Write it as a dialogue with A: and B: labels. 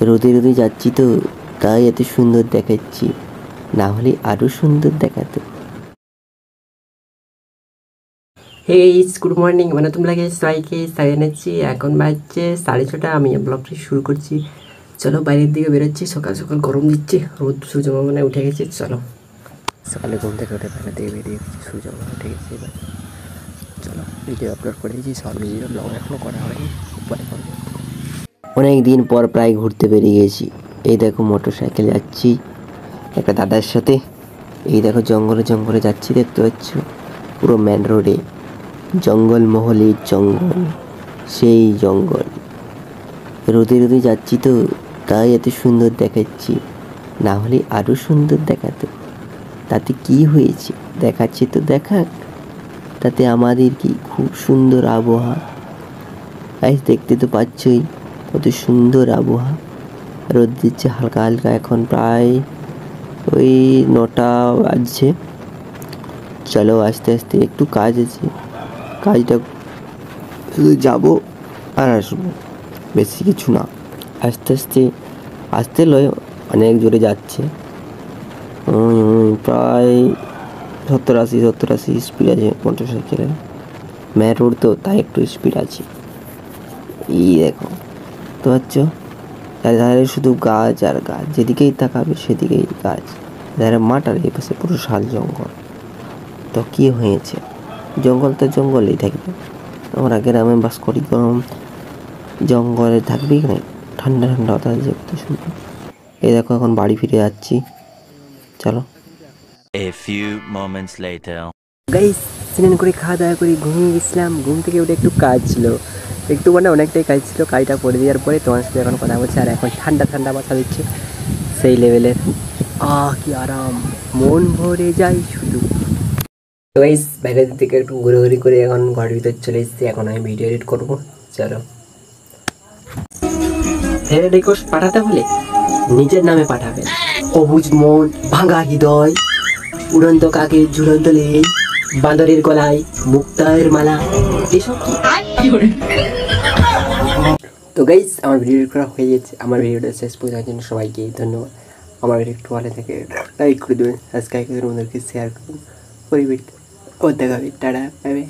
A: রোদে রোদে যাচ্ছি তো, তাই এত সুন্দর দেখাচ্ছি, না হলে আরও সুন্দর দেখাতো। গুড মর্নিং, মানে তোমরা সবাইকে জানাচ্ছি। এখন বাজছে 6:30, আমি ব্লগটি শুরু করছি। চলো বাইরের দিকে বেরোচ্ছি, সকাল সকাল গরম দিচ্ছে, রোদ সূর্য মানে উঠে গেছে। চলো সকালে ঘুম থেকে উঠে বাইরের দিকে বেরিয়ে গেছি, সূর্য উঠে গেছে। এবার চলো ভিডিও আপলোড করে দিয়েছি, সব ভিডিও ব্লগ এখনও করা হয়নি, পরে করবো। অনেক দিন পর প্রায় ঘুরতে বেরিয়ে গেছি। এই দেখো মোটর সাইকেল যাচ্ছি একটা দাদার সাথে। এই দেখো জঙ্গলে জঙ্গলে যাচ্ছি, দেখতে পাচ্ছ পুরো মেন রোডে জঙ্গলমহলের জঙ্গল, সেই জঙ্গল। রোদে রোদে যাচ্ছি তো, তাই এত সুন্দর দেখাচ্ছি, না হলে আরও সুন্দর দেখাতো। তাতে কি হয়েছে, দেখাচ্ছে তো দেখাক, তাতে আমাদের কি খুব সুন্দর আবহাওয়া। আজ দেখতে তো পাচ্ছই কত সুন্দর আবহাওয়া। রোদ দিচ্ছে হালকা হালকা, এখন প্রায় ওই 9টা বাজছে। চলো আস্তে আস্তে, একটু কাজ আছে, কাজটা শুধু যাবো আর আসবো, বেশি কিছু না। আস্তে আস্তে, আসতে লয় অনেক জোরে যাচ্ছে, প্রায় 70-80 স্পিড আছে মোটর সাইকেলে। মেন রোড তো, তাই একটু স্পিড আছে। এই দেখো তো পাচ্ছ, চারিধারে শুধু গাছ আর গাছ, যেদিকেই তাকাবে সেদিকেই গাছ। ধারে মাঠ আর এই পাশে পুরো শাল জঙ্গল। তো কি হয়েছে, জঙ্গল তো জঙ্গলেই থাকবে। আমরা গ্রামে বাস করি, গরম জঙ্গলে থাকবেই না, ঠান্ডা ঠান্ডা বাতাস যে কত সুন্দর। এই দেখো এখন বাড়ি ফিরে যাচ্ছি, চলো।
B: A few moments later.
A: Guys, স্নান করে খাওয়া দাওয়া করে ঘুমিয়ে গেছিলাম। ঘুম থেকে উঠে একটু কাজ ছিল, একটু মানে অনেকটাই কাজ ছিল। কাজটা করে দেওয়ার পরে তোমার সাথে এখন কথা বলছি, আর এখন ঠান্ডা ঠান্ডা বাতাস দিচ্ছে সেই লেভেলের। কি আরাম, মন ভরে যায় শুধু। তো গাইস, বাইরের দিকে একটু ঘুরে করে এখন ঘরের ভিতর চলে এসেছি। এখন আমি ভিডিও এডিট করবো, চলো। ফ্রেন্ড রিকোয়েস্ট পাঠাতে হলে নিজের নামে পাঠাবেন। অবুঝ মন, ভাঙা হৃদয়, উড়ন্ত কাকের ঝুলন্ত লেজ, বাঁদরের গলায় মুক্তায়ের মালা, এসব কি? তো গাইস, আমার ভিডিও করা হয়ে গেছে। আমার ভিডিওটা শেষ পর্যন্ত জন্য সবাইকে ধন্যবাদ। আমার ভিডিও একটু ভালো থেকে লাইক করে দেবেন, সাবস্ক্রাইব করে ওদেরকে শেয়ার করুন। পরিবর্তন ও দেখাবে, টাটা, বাই বাই।